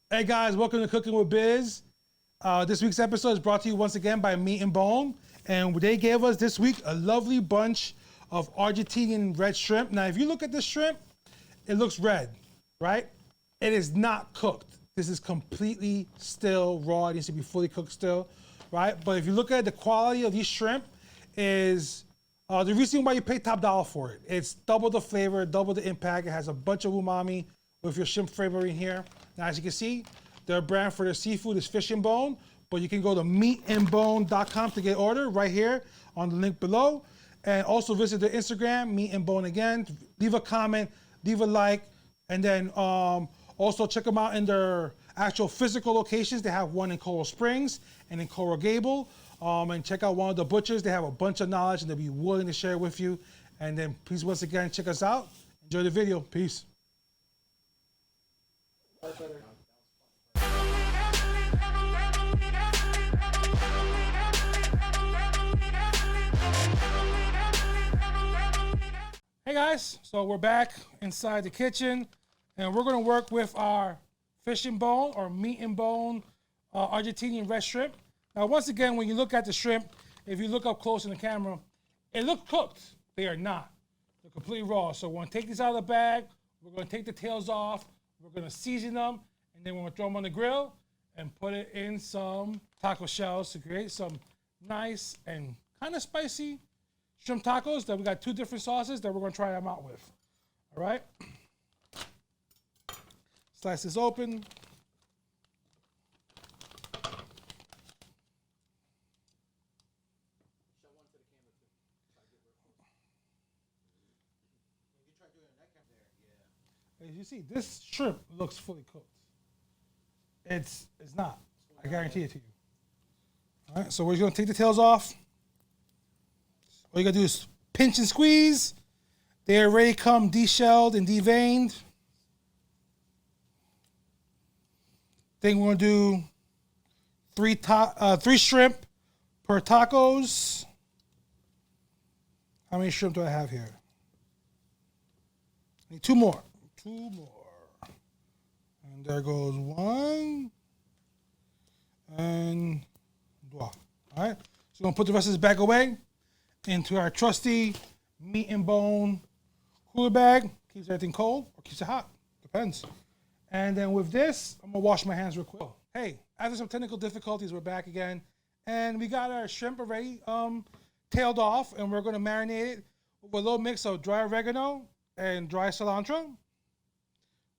Hey guys, welcome to Cooking with Biz. This week's episode is brought to you once again by Meat and Bone. And they gave us this week a lovely bunch of Argentinian red shrimp. Now, if you look at this shrimp, it looks red, right? It is not cooked. This is completely still raw. It needs to be fully cooked still, right? But if you look at the quality of these shrimp is the reason why you pay top dollar for it. It's double the flavor, double the impact. It has a bunch of umami with your shrimp flavor in here. Now, as you can see, their brand for their seafood is Fish and Bone, but you can go to meatandbone.com to get order right here on the link below. And also visit their Instagram, Meat and Bone again. Leave a comment, leave a like, and then also check them out in their actual physical locations. They have one in Coral Springs and in Coral Gable. And check out one of the butchers. They have a bunch of knowledge and they'll be willing to share it with you. And then please, once again, check us out. Enjoy the video. Peace. Hey guys, so we're back inside the kitchen and we're gonna work with our Fish and Bone or Meat and Bone Argentinian red shrimp. Now once again, when you look at the shrimp, if you look up close in the camera, it looks cooked. They are not. They're completely raw. So we're gonna take these out of the bag, we're gonna take the tails off, we're gonna season them, and then we're gonna throw them on the grill and put it in some taco shells to create some nice and kind of spicy shrimp tacos. That we got two different sauces that we're gonna try them out with. All right. Slice this open. As you see, this shrimp looks fully cooked. It's not. I guarantee it to you. All right, so we're gonna take the tails off. All you gotta do is pinch and squeeze. They already come deshelled and deveined. Then we're gonna do three shrimp per tacos. How many shrimp do I have here? I need two more. Two more. And there goes one. And two. All right. So we're gonna put the rest of this bag away into our trusty Meat and Bone cooler bag. Keeps everything cold or keeps it hot. Depends. And then with this, I'm gonna wash my hands real quick. Hey, after some technical difficulties, we're back again. And we got our shrimp already tailed off, and we're gonna marinate it with a little mix of dry oregano and dry cilantro.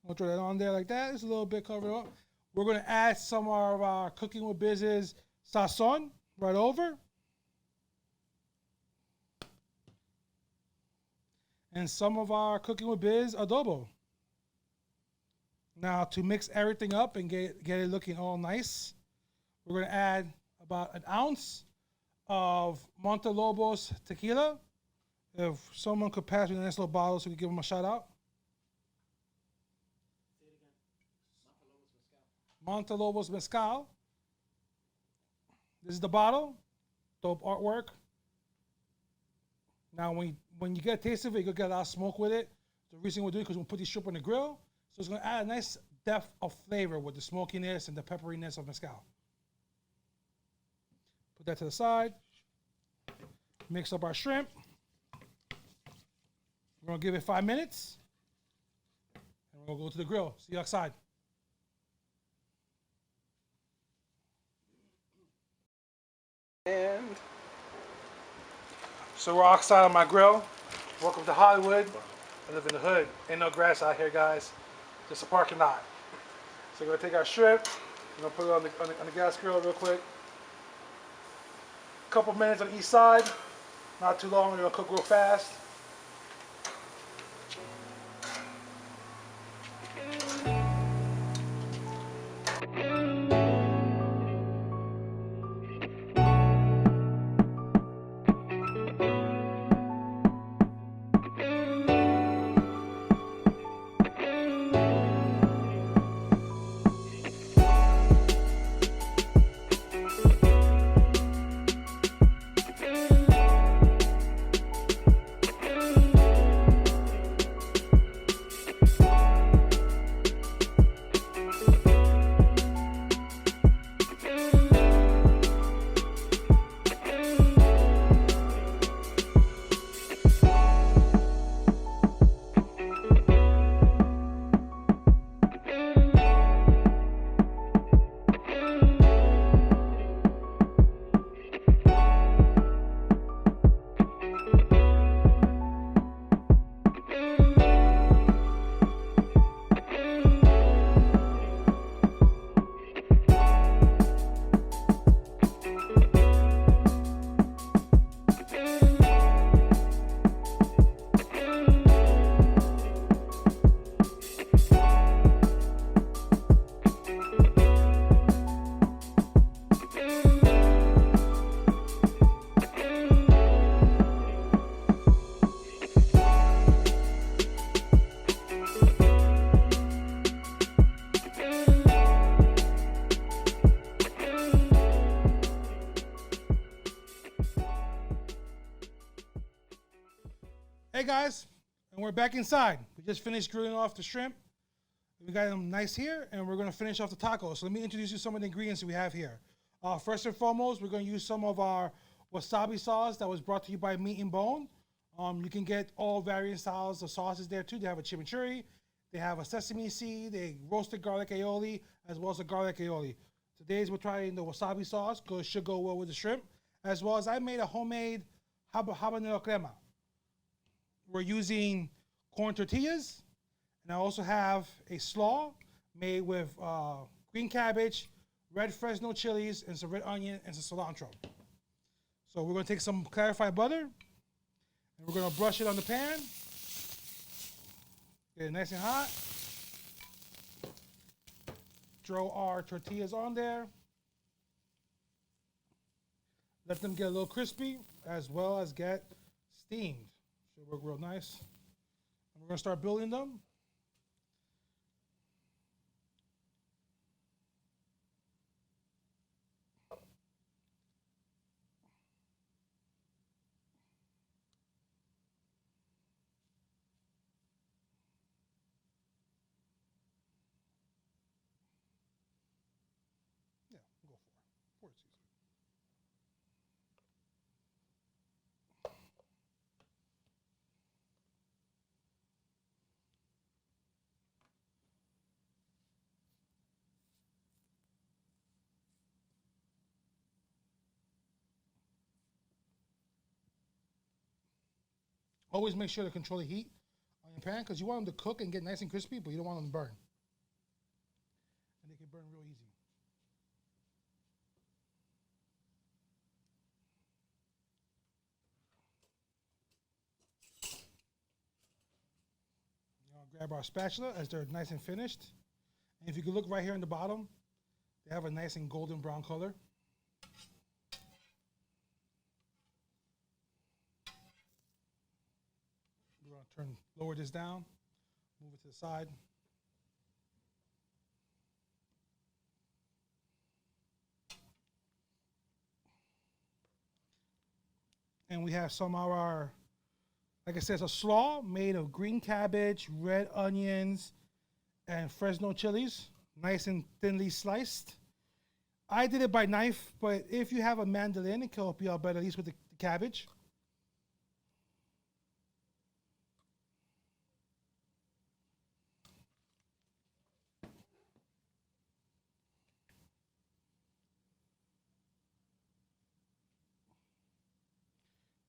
We'll throw that on there like that. It's a little bit covered up. We're gonna add some of our Cooking with Biz's sazon right over. And some of our Cooking with Biz adobo. Now to mix everything up and get it looking all nice, we're gonna add about an ounce of Montelobos tequila. If someone could pass me a nice little bottle so we can give them a shout out. Montelobos Mezcal. This is the bottle. Dope artwork. Now, when you get a taste of it, you'll get a lot of smoke with it. The reason we're doing it because we'll put these shrimp on the grill. So it's going to add a nice depth of flavor with the smokiness and the pepperiness of mezcal. Put that to the side. Mix up our shrimp. We're going to give it 5 minutes. And we're going to go to the grill. See you outside. And so we're outside on my grill. Welcome to Hollywood. I live in the hood. Ain't no grass out here, guys. Just a parking lot. So we're gonna take our shrimp. We're gonna put it on the gas grill real quick. Couple minutes on each side. Not too long. We're gonna cook real fast. Hey guys, and we're back inside. We just finished grilling off the shrimp. We got them nice here, and we're gonna finish off the tacos. So let me introduce you to some of the ingredients we have here. First and foremost, we're gonna use some of our wasabi sauce that was brought to you by Meat and Bone. You can get all various styles of sauces there too. They have a chimichurri, they have a sesame seed, they roasted garlic aioli, as well as a garlic aioli. Today's we're trying the wasabi sauce because it should go well with the shrimp, as well as I made a homemade habanero crema. We're using corn tortillas, and I also have a slaw made with green cabbage, red Fresno chilies, and some red onion and some cilantro. So we're gonna take some clarified butter, and we're gonna brush it on the pan. Get it nice and hot. Throw our tortillas on there. Let them get a little crispy, as well as get steamed. Should work real nice. And we're gonna start building them. Yeah, we'll go for it. It's easy. Always make sure to control the heat on your pan because you want them to cook and get nice and crispy, but you don't want them to burn. And they can burn real easy. Grab our spatula as they're nice and finished. And if you can look right here in the bottom, they have a nice and golden brown color. We're going to lower this down, move it to the side. And we have some of our, like I said, it's a slaw made of green cabbage, red onions, and Fresno chilies, nice and thinly sliced. I did it by knife, but if you have a mandolin, it can help you out better, at least with the cabbage.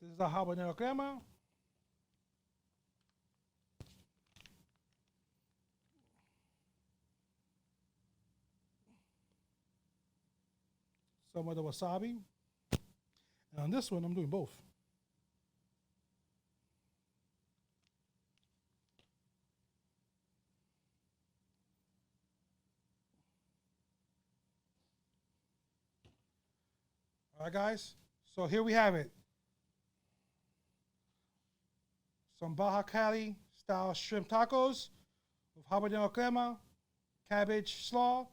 This is a habanero crema. Some of the wasabi. And on this one, I'm doing both. All right, guys. So here we have it. Some Baja Cali style shrimp tacos with habanero crema, cabbage slaw,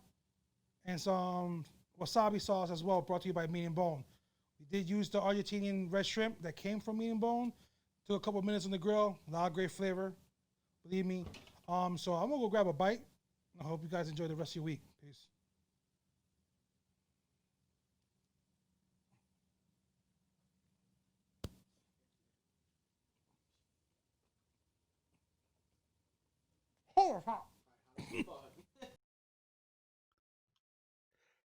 and some wasabi sauce as well, brought to you by Meat and Bone. We did use the Argentinian red shrimp that came from Meat and Bone. Took a couple minutes on the grill, a lot of great flavor, believe me. So I'm gonna go grab a bite. I hope you guys enjoy the rest of your week. Peace.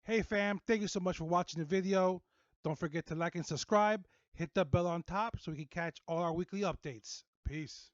Hey fam, thank you so much for watching the video. Don't forget to like and subscribe. Hit the bell on top so we can catch all our weekly updates. Peace.